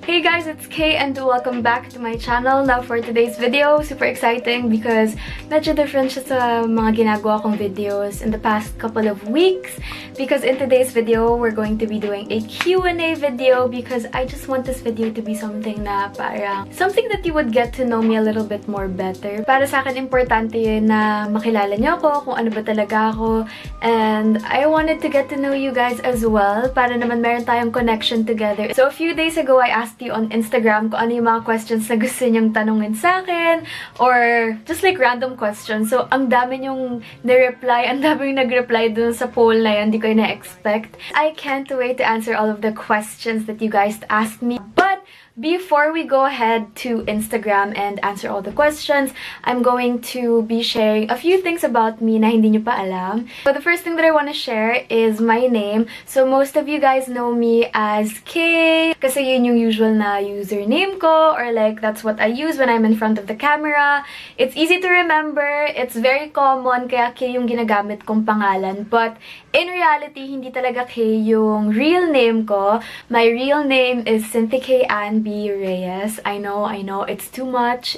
Hey guys, it's Kay and welcome back to my channel. Now for today's video, super exciting because medyo different siya sa mga ginagawa kong videos in the past couple of weeks. Because in today's video, we're going to be doing a Q&A video because I just want this video to be something na parang something that you would get to know me a little bit more better. Para sa akin, importante yun na makilala niyo ako, kung ano ba talaga ako. And I wanted to get to know you guys as well para naman meron tayong connection together. So a few days ago, I asked you on Instagram kung ano yung mga questions na gusto niyong tanungin sa akin or just like random questions. So, ang dami niyong nireply, ang dami yung nag-reply dun sa poll na yun, hindi ko yung na-expect. I can't wait to answer all of the questions that you guys asked me. But before we go ahead to Instagram and answer all the questions, I'm going to be sharing a few things about me na hindi nyo pa alam. So the first thing that I want to share is my name. So most of you guys know me as Kay, kasi yun yung usual na username ko, or like that's what I use when I'm in front of the camera. It's easy to remember, it's very common, kaya Kay yung ginagamit kong pangalan. But in reality, hindi talaga Kay yung real name ko. My real name is Cynthia Kay Ann B. Reyes. I know, it's too much,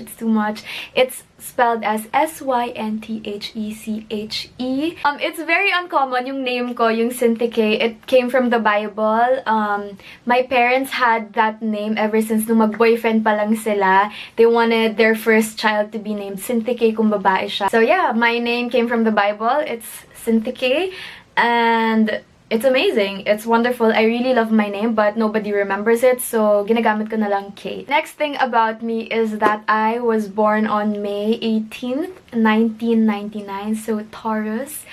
It's spelled as S-Y-N-T-H-E-C-H-E. It's very uncommon yung name ko, yung Cynthia Kay. It came from the Bible. My parents had that name ever since nung mag-boyfriend pa lang sila. They wanted their first child to be named Cynthia Kay kung babae siya. So yeah, my name came from the Bible. It's Cynthia Kay. And it's amazing. It's wonderful. I really love my name, but nobody remembers it, so ginagamit ko na lang Kay. Next thing about me is that I was born on May 18th, 1999. So Taurus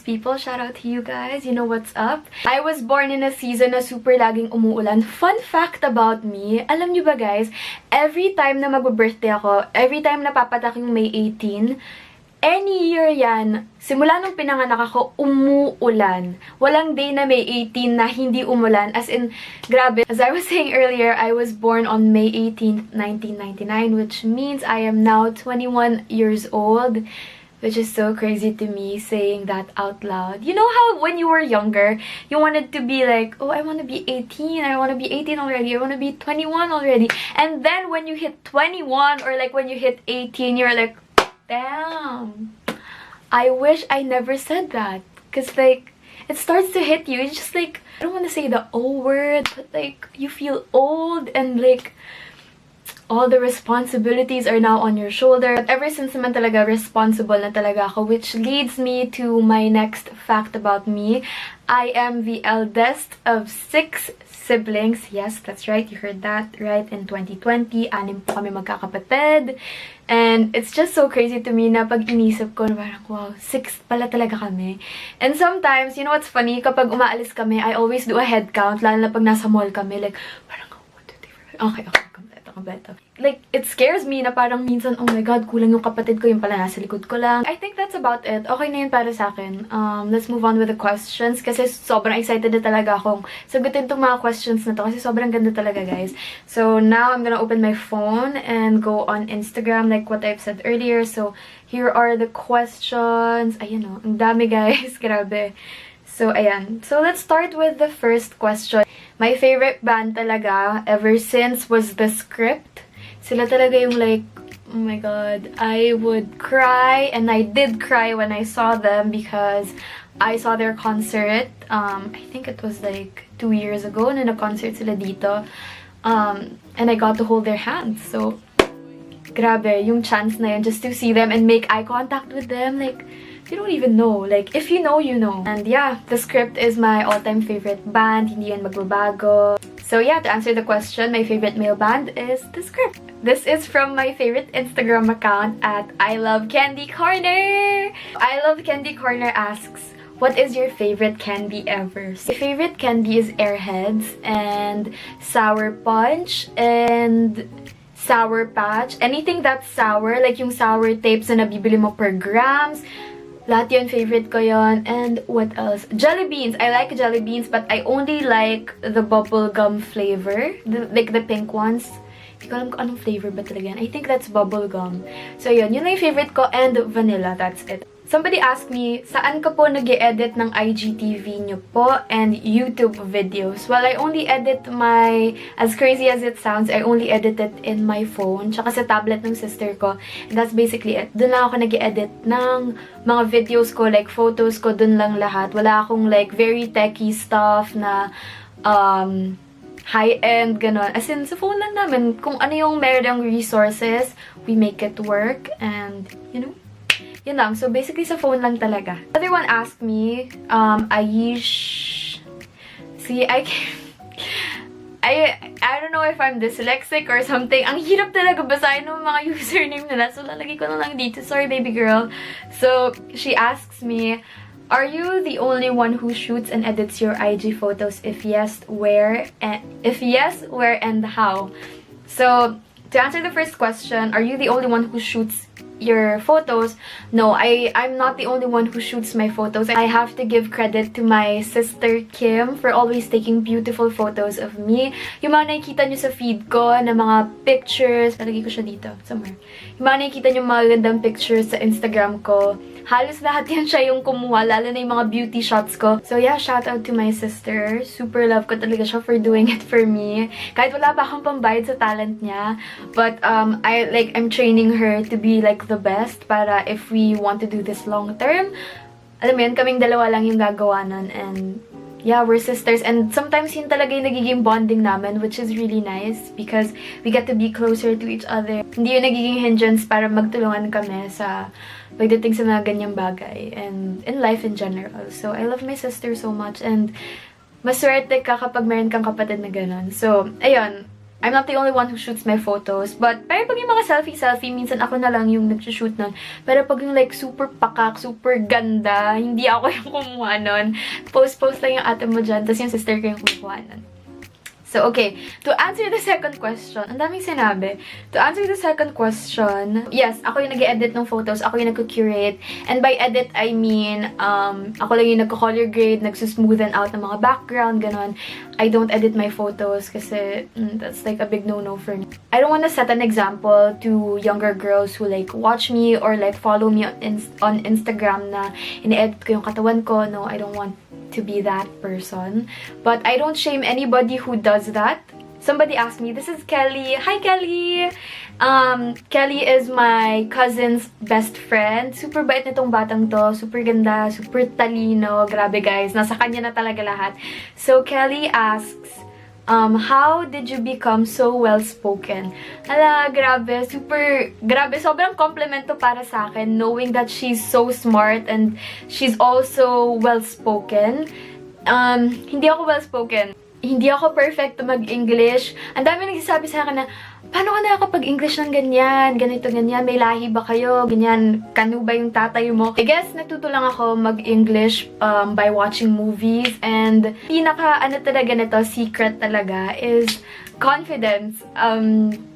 people, shout out to you guys. You know what's up. I was born in a season na super laging umuulan. Fun fact about me, alam niyo ba guys, every time na mag-birthday ako, every time na papatak yung May 18, any year yan, simula nung pinanganak ako, umuulan. Walang day na May 18 na hindi umulan. As in, grabe. As I was saying earlier, I was born on May 18th, 1999, which means I am now 21 years old. Which is so crazy to me saying that out loud. You know how when you were younger, you wanted to be like, oh, I want to be 18, I want to be 18 already, I want to be 21 already. And then when you hit 21 or like when you hit 18, you're like, damn, I wish I never said that. Because, like, it starts to hit you. It's just, like, I don't want to say the O word, but, like, you feel old and, like, all the responsibilities are now on your shoulder. But ever since naman talaga, responsible na talaga ako, which leads me to my next fact about me. I am the eldest of 6 siblings. Yes, that's right. You heard that right. In 2020, 6 po kami magkakapatid. And it's just so crazy to me na pag inisip ko, parang, wow, 6 pala talaga kami. And sometimes, you know what's funny? Kapag umaalis kami, I always do a head count, lalo na pag nasa mall kami. Like, parang, 1, 2, 3, 4. Okay. Kompleto. Like, it scares me na parang minsan, oh my god, kulang yung kapatid ko, yung pala nasa likod ko lang. I think that's about it. Okay na yun para sa akin. Let's move on with the questions kasi sobrang excited na talaga akong sagutin tong mga questions na to kasi sobrang ganda talaga, guys. So, now I'm gonna open my phone and go on Instagram like what I've said earlier. So, here are the questions. Ayan o, ang dami, guys. Grabe. So, ayan. So, let's start with the first question. My favorite band talaga ever since was The Script. Sila talaga yung like, oh my god, I would cry, and I did cry when I saw them because I saw their concert. I think it was like 2 years ago na nag-concert sila dito. And I got to hold their hands. So, grabe, yung chance na yun just to see them and make eye contact with them. Like, you don't even know. Like, if you know, you know. And yeah, The Script is my all-time favorite band. Hindi yan magbabago. So yeah, to answer the question, my favorite male band is The Script. This is from my favorite Instagram account at I Love Candy Corner. I Love Candy Corner asks, what is your favorite candy ever? So, my favorite candy is Airheads and Sour Punch and Sour Patch. Anything that's sour, like yung sour tapes na nabibili mo per grams. Lahat yun, favorite ko yun. And what else? Jelly beans. I like jelly beans, but I only like the bubble gum flavor. Like the pink ones. Hindi ko alam kung anong flavor ba talaga yan. I think that's bubble gum. So yun, yun lang yung favorite ko. And vanilla, that's it. Somebody asked me, saan ka po nag-e-edit ng IGTV nyo po and YouTube videos? Well, I only edit as crazy as it sounds, I only edit it in my phone, tsaka sa tablet ng sister ko. And that's basically it. Doon lang ako nag-e-edit ng mga videos ko, like photos ko, doon lang lahat. Wala akong like very techy stuff na high-end, ganon. As in, sa phone lang namin, kung ano yung merong resources, we make it work, and, you know, yun lang. So, basically, sa phone lang talaga. Another one asked me, Aish... See, I don't know if I'm dyslexic or something. Ang hirap talaga basahin ng mga username nila. So, lalagay ko na lang dito. Sorry, baby girl. So, she asks me, are you the only one who shoots and edits your IG photos? If yes, where? And if yes, where and how? So, to answer the first question, are you the only one who shoots your photos? No, I'm not the only one who shoots my photos. I have to give credit to my sister Kim for always taking beautiful photos of me. Yung mga nakikita nyo sa feed ko na mga pictures, nalagay ko siya dito, somewhere. Yung mga nakikita nyo mga gandang pictures sa Instagram ko, halos lahat yan siya yung kumuha, lalo na yung mga beauty shots ko. So yeah, shout out to my sister. Super love ko talaga siya for doing it for me. Kahit wala pa akong pambayad sa talent niya. But I'm training her to be like the best para if we want to do this long term, alam mo yun, kaming dalawa lang yung gagawa nun. And yeah, we're sisters. And sometimes yun talaga yung nagiging bonding namin, which is really nice because we get to be closer to each other. Hindi yung nagiging hindrance para magtulungan kami sa pagdating sa mga ganyang bagay and in life in general. So, I love my sister so much and maswerte ka kapag meron kang kapatid na ganun. So, ayun. I'm not the only one who shoots my photos. But, pero pag yung mga selfie, minsan ako na lang yung nag-shoot nun. Pero pag yung like super pakak, super ganda, hindi ako yung kumuha nun. Post lang yung ate mo dyan, tapos yung sister ko yung kumuha nun. So, okay. To answer the second question, ang daming sinabi. To answer the second question, yes, ako yung nag-edit ng photos, ako yung nag-curate. And by edit, I mean, ako lang yung nagko-color grade, nagsusmoothen out ng mga background, ganon. I don't edit my photos kasi that's like a big no-no for me. I don't want to set an example to younger girls who like watch me or like follow me on Instagram na ini-edit ko yung katawan ko. No, I don't want to be that person. But I don't shame anybody who does that. Somebody asked me, this is Kelly. Hi, Kelly! Kelly is my cousin's best friend. Super bait nitong batang to. Super ganda, super talino. Grabe guys, nasa kanya na talaga lahat. So Kelly asks, how did you become so well-spoken? Hala, grabe. Grabe. Sobrang compliment to para sa akin, knowing that she's so smart and she's also well-spoken. Hindi ako well-spoken. Hindi ako perfect to mag-English. Ang dami nagsasabi sa akin na, paano ka nakakapag-English ng ganyan? Ganito, ganyan. May lahi ba kayo? Ganyan. Kanu ba yung tatay mo? I guess, natuto lang ako mag-English by watching movies. And talaga nito, secret talaga, is confidence.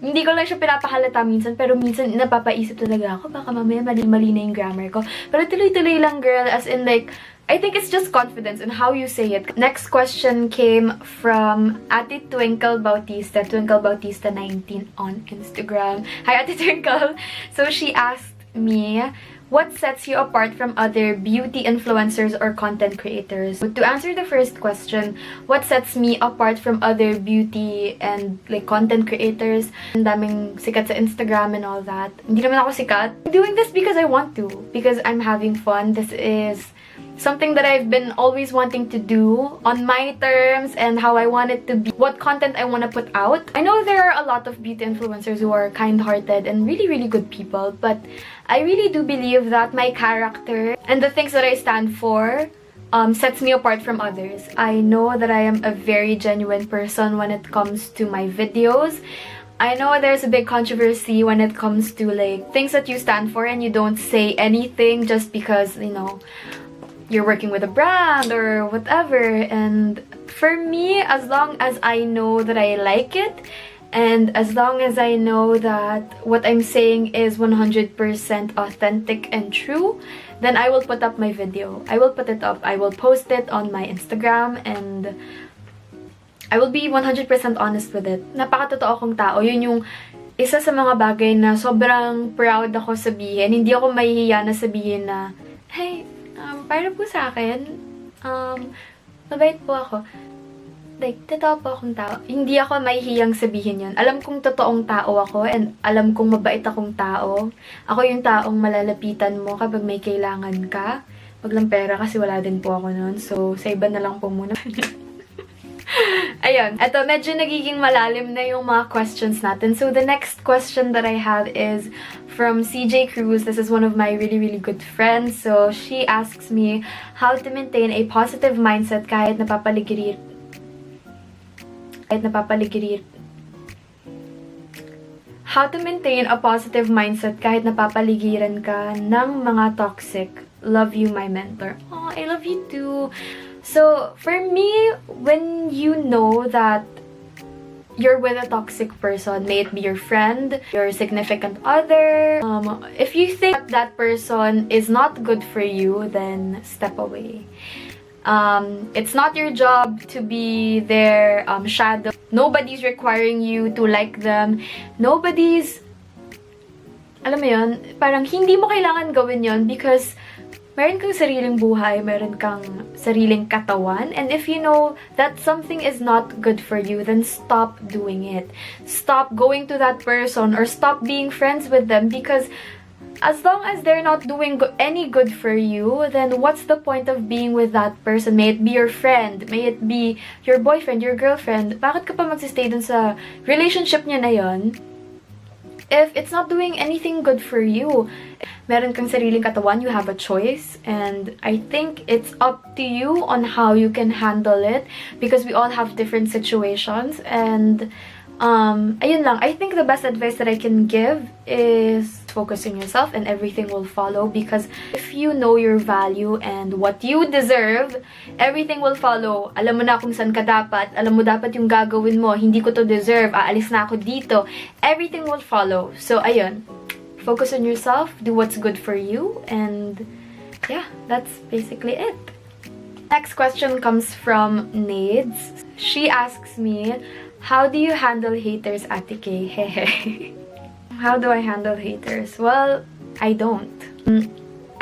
Hindi ko lang siya pinapahalata minsan, pero minsan napapaisip talaga ako, baka mamaya mali-mali na yung grammar ko. Pero tuloy-tuloy lang, girl. As in, like, I think it's just confidence in how you say it. Next question came from Ate Twinkle Bautista, Twinkle Bautista 19 on Instagram. Hi, Ate Twinkle! So she asked me, what sets you apart from other beauty influencers or content creators? So to answer the first question, what sets me apart from other beauty and like content creators? Ang daming sikat sa Instagram and all that. Hindi naman ako sikat. I'm doing this because I want to. Because I'm having fun. This is something that I've been always wanting to do on my terms and how I want it to be, what content I want to put out. I know there are a lot of beauty influencers who are kind-hearted and really, really good people, but I really do believe that my character and the things that I stand for sets me apart from others. I know that I am a very genuine person when it comes to my videos. I know there's a big controversy when it comes to like things that you stand for and you don't say anything just because, you know, you're working with a brand or whatever. And for me, as long as I know that I like it and as long as I know that what I'm saying is 100% authentic and true, then I will put up my video. I will put it up. I will post it on my Instagram and I will be 100% honest with it. Napakatotoo akong tao. Yun yung isa sa mga bagay na sobrang proud ako sabihin. Hindi ako mahihiya na sabihin na Hey, para po sa akin, mabait po ako. Like, totoo po akong tao. Hindi ako mahihiyang sabihin yun. Alam kong totoong tao ako and alam kong mabait akong tao. Ako yung taong malalapitan mo kapag may kailangan ka. Wag lang pera kasi wala din po ako nun. So, sa iba na lang po muna. Ayun. Eto, medyo nagiging malalim na yung mga questions natin. So, the next question that I have is from CJ Cruz. This is one of my really, really good friends. So, she asks me how to maintain a positive mindset kahit napapaligiran How to maintain a positive mindset kahit napapaligiran ka ng mga toxic. Love you, my mentor. Oh, I love you too. So, for me, when you know that you're with a toxic person, may it be your friend, your significant other, if you think that person is not good for you, then step away. It's not your job to be their shadow. Nobody's requiring you to like them. Nobody's, alam mo yun, parang hindi mo kailangan gawin yun because meron kang sariling buhay, meron kang sariling katawan, and if you know that something is not good for you, then stop doing it. Stop going to that person or stop being friends with them because as long as they're not doing any good for you, then what's the point of being with that person? May it be your friend, may it be your boyfriend, your girlfriend. Bakit ka pa magsistay dun sa relationship niya na yon if it's not doing anything good for you? Meron kang sariling katawan, you have a choice, and I think it's up to you on how you can handle it because we all have different situations, and ayun lang. I think the best advice that I can give is focus on yourself and everything will follow, because if you know your value and what you deserve, everything will follow. Alam mo na kung saan ka dapat, alam mo dapat yung gagawin mo, hindi ko to deserve, aalis na ako dito. Everything will follow. So, ayun. Focus on yourself, do what's good for you, and yeah, that's basically it. Next question comes from Nades. She asks me, how do you handle haters, Ate K? Hehe. How do I handle haters? Well, I don't.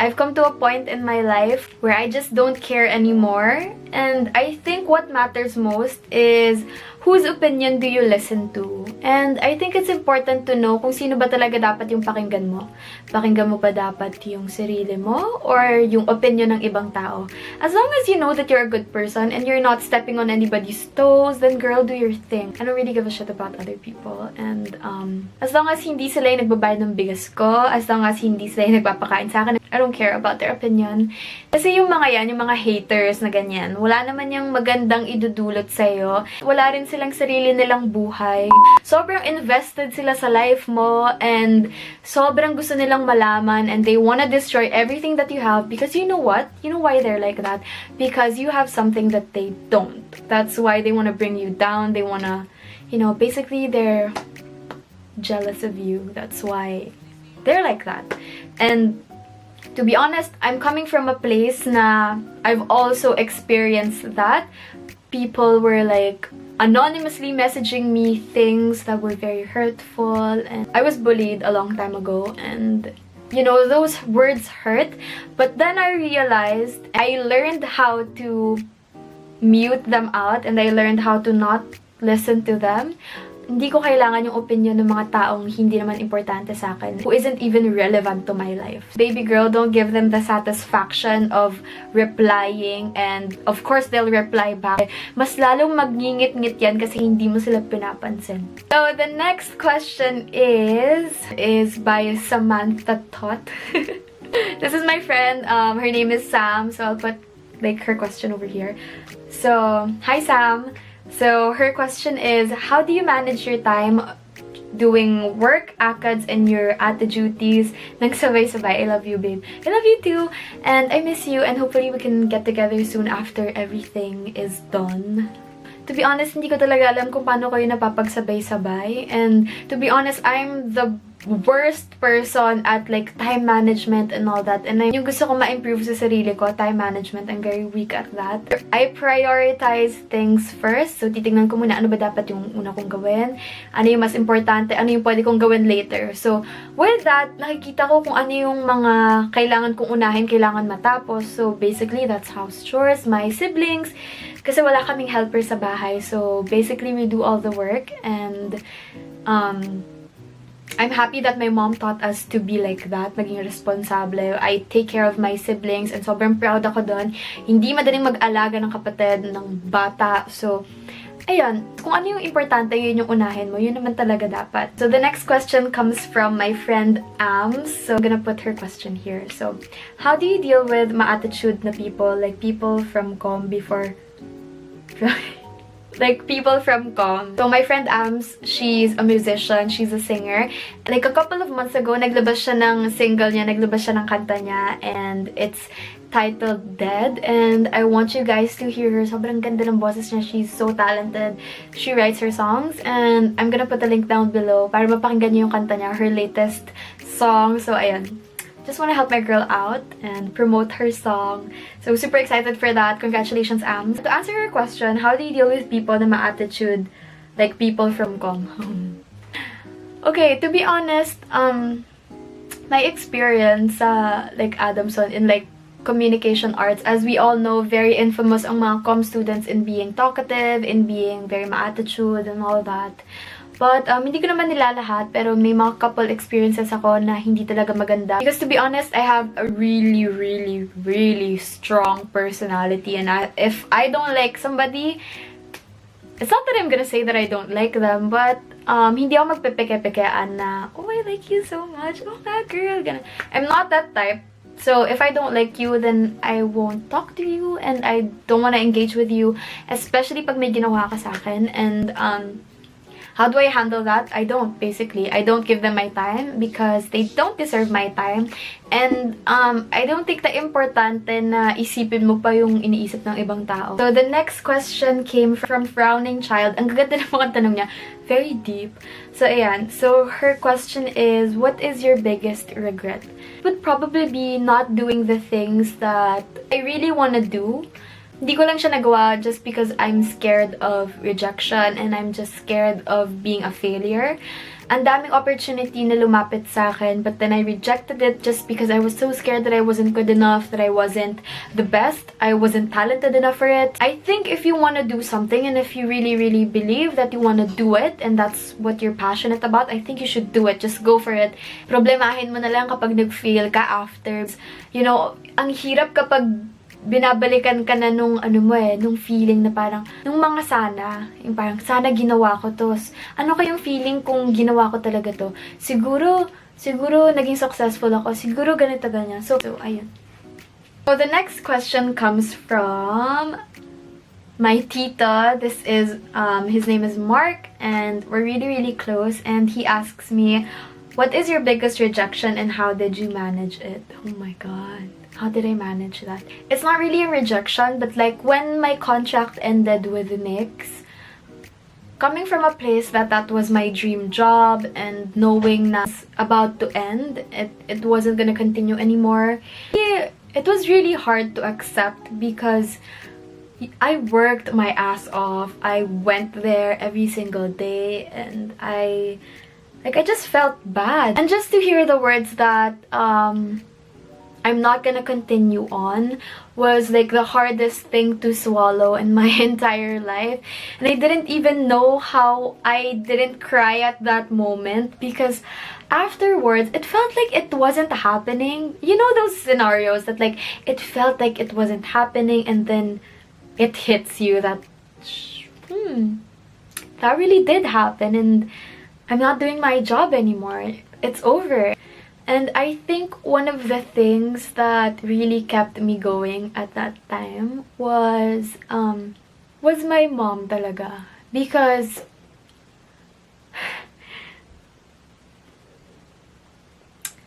I've come to a point in my life where I just don't care anymore. And I think what matters most is whose opinion do you listen to? And I think it's important to know kung sino ba talaga dapat yung pakinggan mo. Pakinggan mo ba dapat yung sarili mo or yung opinion ng ibang tao? As long as you know that you're a good person and you're not stepping on anybody's toes, then girl, do your thing. I don't really give a shit about other people. And as long as hindi sila yung nagbabayad ng bigas ko, as long as hindi sila yung nagpapakain sa akin, I don't care about their opinion. Kasi yung mga yan, yung mga haters na ganyan, wala naman yung magandang idudulot sa'yo. Wala rin silang sarili nilang buhay. Sobrang invested sila sa life mo and sobrang gusto nilang malaman and they wanna destroy everything that you have because you know what? You know why they're like that? Because you have something that they don't. That's why they wanna bring you down. They wanna, you know, basically they're jealous of you. That's why they're like that. And to be honest, I'm coming from a place na I've also experienced that. People were like anonymously messaging me things that were very hurtful, and I was bullied a long time ago, and you know, those words hurt. But then I realized I learned how to mute them out and I learned how to not listen to them. Hindi ko kailangan yung opinion ng mga taong hindi naman importante sa akin, who isn't even relevant to my life. Baby girl, don't give them the satisfaction of replying, and of course, they'll reply back. Mas lalong magngingit-ngit yan kasi hindi mo sila pinapansin. So, the next question is by Samantha Tot. This is my friend. Her name is Sam, so I'll put like her question over here. So, hi Sam! So, her question is, how do you manage your time doing work, ACADS, and your ate duties nang sabay-sabay? I love you, babe. I love you too. And I miss you, and hopefully we can get together soon after everything is done. To be honest, hindi ko talaga alam kung paano kayo napapagsabay-sabay. And to be honest, I'm the worst person at like time management and all that. And yung gusto ko ma-improve sa sarili ko, time management, I'm very weak at that. I prioritize things first. So, titingnan ko muna ano ba dapat yung una kong gawin, ano yung mas importante, ano yung pwede kong gawin later. So, with that, nakikita ko kung ano yung mga kailangan kong unahin, kailangan matapos. So, basically, that's house chores, my siblings, kasi wala kaming helper sa bahay. So, basically, we do all the work. And, I'm happy that my mom taught us to be like that, maging responsable. I take care of my siblings and sobrang proud ako doon. Hindi madaling mag-alaga ng kapatid, ng bata. So, ayun, kung ano yung importante, yun yung unahin mo. Yun naman talaga dapat. So, the next question comes from my friend Ams. So, I'm gonna put her question here. So, how do you deal with ma-attitude na people, like people from com before... like people from com. So my friend Ams, she's a musician, she's a singer. Like a couple of months ago, naglabas siya ng single niya, naglabas siya ng kanta niya, and it's titled Dead. And I want you guys to hear her. Sobrang ganda ng boses niya. She's so talented. She writes her songs, and I'm gonna put a link down below para mapakinggan niyo yung kanta niya, her latest song. So ayan. Just want to help my girl out and promote her song. So, super excited for that. Congratulations, Ams. To answer her question, how do you deal with people na ma-attitude like people from com? Okay, to be honest, my experience like Adamson in like communication arts, as we all know, very infamous ang mga com students in being talkative, in being very ma-attitude and all that. But, hindi ko naman nila lahat, pero may mga couple experiences ako na hindi talaga maganda. Because to be honest, I have a really, really, really strong personality. And if I don't like somebody, it's not that I'm gonna say that I don't like them, but hindi ako magpepeke-pekean na, oh, I like you so much, oh, that girl, ganun. I'm not that type. So, if I don't like you, then I won't talk to you, and I don't wanna engage with you, especially pag may ginawa ka sa akin. And, how do I handle that? I don't, basically. I don't give them my time because they don't deserve my time. And I don't think na importante na isipin mo pa yung iniisip ng ibang tao. So the next question came from Frowning Child. Ang gaganda ng mga tanong niya. Very deep. So ayan. So her question is, what is your biggest regret? It would probably be not doing the things that I really want to do. Hindi ko lang siya nagawa just because I'm scared of rejection and I'm just scared of being a failure. Ang daming opportunity na lumapit sa akin, but then I rejected it just because I was so scared that I wasn't good enough, that I wasn't the best, I wasn't talented enough for it. I think if you want to do something and if you really, really believe that you want to do it and that's what you're passionate about, I think you should do it. Just go for it. Problemahin mo na lang kapag nag-fail ka after. You know, ang hirap kapag binabalikan ka na nung ano mo nung feeling na parang, nung mga sana, yung parang sana ginawa ko to. Ano kayong feeling kung ginawa ko talaga to? Siguro naging successful ako. Siguro ganito ganyan. So ayun. So the next question comes from my tita. This is, his name is Mark, and we're really, really close. And he asks me, what is your biggest rejection and how did you manage it? Oh my god. How did I manage that? It's not really a rejection, but like when my contract ended with MYX, coming from a place that was my dream job and knowing na it's about to end, it wasn't gonna continue anymore. It was really hard to accept because I worked my ass off. I went there every single day and I just felt bad. And just to hear the words that I'm not gonna continue on was like the hardest thing to swallow in my entire life. And I didn't even know how I didn't cry at that moment because afterwards it felt like it wasn't happening. You know those scenarios that like it felt like it wasn't happening and then it hits you that that really did happen and I'm not doing my job anymore. It's over. And I think one of the things that really kept me going at that time was my mom talaga. Because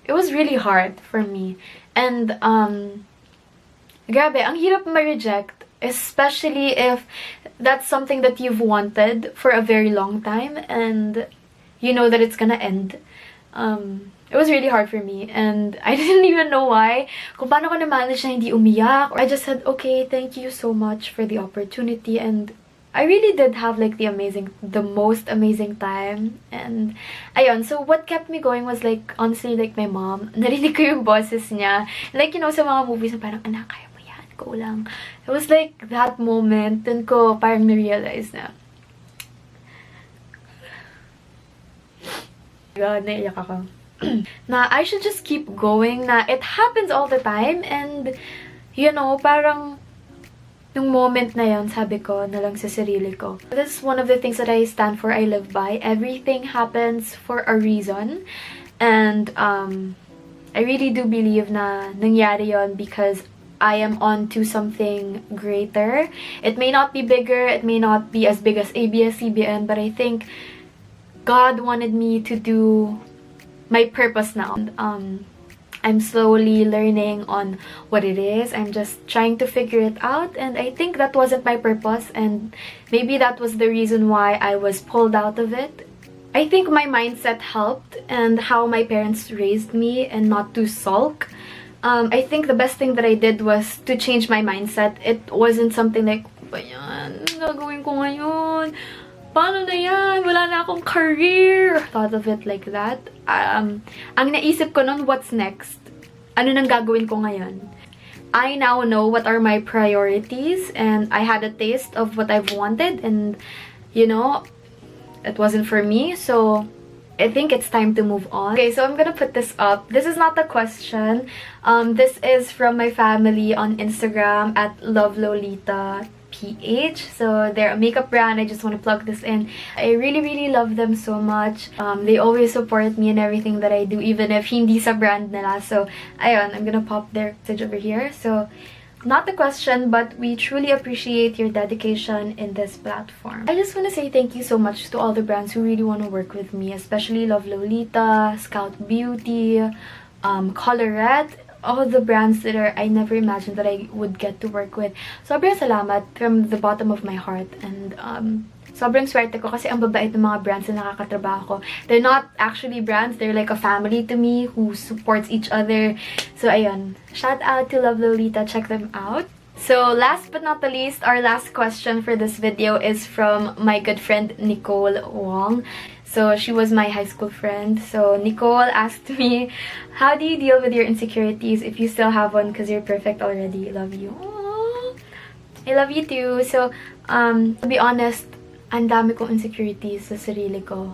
it was really hard for me. And grabe, ang hirap ma-reject especially if that's something that you've wanted for a very long time and you know that it's gonna end. It was really hard for me, and I didn't even know why. Kung paano ko na-manage na hindi umiyak. I just said, okay, thank you so much for the opportunity, and I really did have like the most amazing time. And ayun, so what kept me going was like, honestly, like my mom. Narinig ko yung boses niya. Like, you know, sa mga movies na parang, anak, kaya mo yan, go lang. It was like that moment, dun ko parang na-realize na, God, naiyak ako. Na I should just keep going, na it happens all the time, and you know, parang yung moment na yun, sabi ko na lang sa sarili ko. This is one of the things that I stand for, I live by. Everything happens for a reason, and I really do believe na nangyari yon because I am on to something greater. It may not be bigger, it may not be as big as ABS-CBN, but I think God wanted me to do my purpose now. I'm slowly learning on what it is. I'm just trying to figure it out, and I think that wasn't my purpose, and maybe that was the reason why I was pulled out of it. I think my mindset helped, and how my parents raised me, and not to sulk. I think the best thing that I did was to change my mindset. It wasn't something like, ba yan? Gagawin ko ngayon? Paano na yan? Wala na akong career. Thought of it like that. Ang naisip ko nun, what's next? Ano nang gagawin ko ngayon? I now know what are my priorities, and I had a taste of what I've wanted, and you know, it wasn't for me, so I think it's time to move on. Okay, so I'm gonna put this up. This is not a question. This is from my family on Instagram at lovelolita.ph. So they're a makeup brand. I just want to plug this in. I really love them so much. They always support me in everything that I do, even if hindi sa brand nila. So ayun, I'm gonna pop their message over here. So not a question, but we truly appreciate your dedication in this platform. I just want to say thank you so much to all the brands who really want to work with me, especially Love Lolita, Scout Beauty, Colorette, all the brands that I never imagined that I would get to work with. Sobrang salamat from the bottom of my heart, and sobrang swerte ko kasi ang babait ng mga brands na nakakatrabaho ko. They're not actually brands, they're like a family to me who supports each other. So ayun, shout out to Love Lolita, check them out. So last but not the least, our last question for this video is from my good friend Nicole Wong. So she was my high school friend. So Nicole asked me, how do you deal with your insecurities if you still have one because you're perfect already? Love you. Aww. I love you too. So to be honest, ang dami kong insecurities sa sarili ko.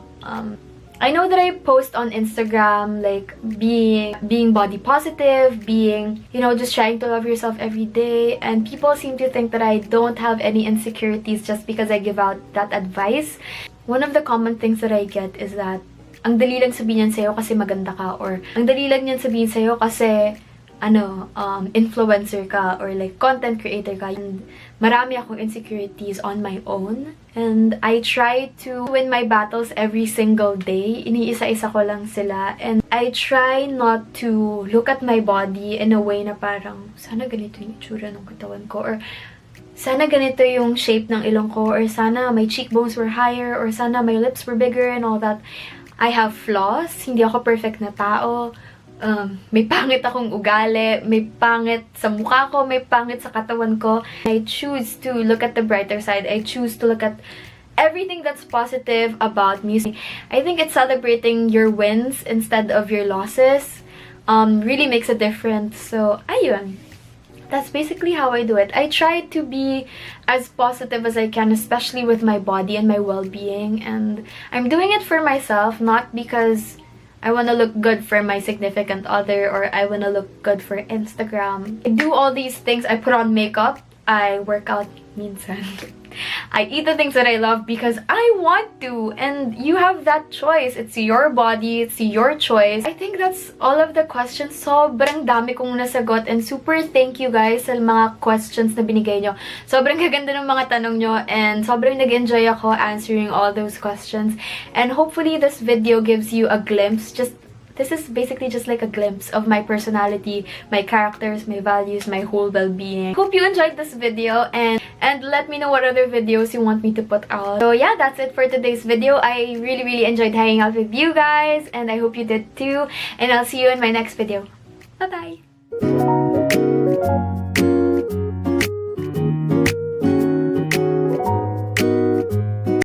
I know that I post on Instagram like being body positive, being, you know, just trying to love yourself every day, and people seem to think that I don't have any insecurities just because I give out that advice. One of the common things that I get is that ang dali lang sabihin yan sa'yo kasi maganda ka, or ang dali lang yan sabihin sa'yo kasi influencer ka, or like content creator ka. And marami akong insecurities on my own, and I try to win my battles every single day. Iniisa-isa ko lang sila, and I try not to look at my body in a way na parang sana ganito yung itsura ng katawan ko, or sana ganito yung shape ng ilong ko, or sana my cheekbones were higher, or sana my lips were bigger, and all that. I have flaws. Hindi ako perfect na tao. May pangit akong ugali, may pangit sa mukha ko, may pangit sa katawan ko. I choose to look at the brighter side. I choose to look at everything that's positive about me. I think it's celebrating your wins instead of your losses really makes a difference. So, ayun. That's basically how I do it. I try to be as positive as I can, especially with my body and my well-being. And I'm doing it for myself, not because I want to look good for my significant other, or I want to look good for Instagram. I do all these things. I put on makeup. I work out minsan. I eat the things that I love because I want to, and you have that choice. It's your body, it's your choice. I think that's all of the questions. Sobrang dami kong nasagot, and super thank you guys sa mga questions na binigay nyo. Sobrang gaganda ng mga tanong nyo, and sobrang nag-enjoy ako answering all those questions. And hopefully this video gives you a glimpse, just this is basically just like a glimpse of my personality, my characters, my values, my whole well-being. Hope you enjoyed this video, and let me know what other videos you want me to put out. So yeah, that's it for today's video. I really enjoyed hanging out with you guys, and I hope you did too. And I'll see you in my next video. Bye-bye!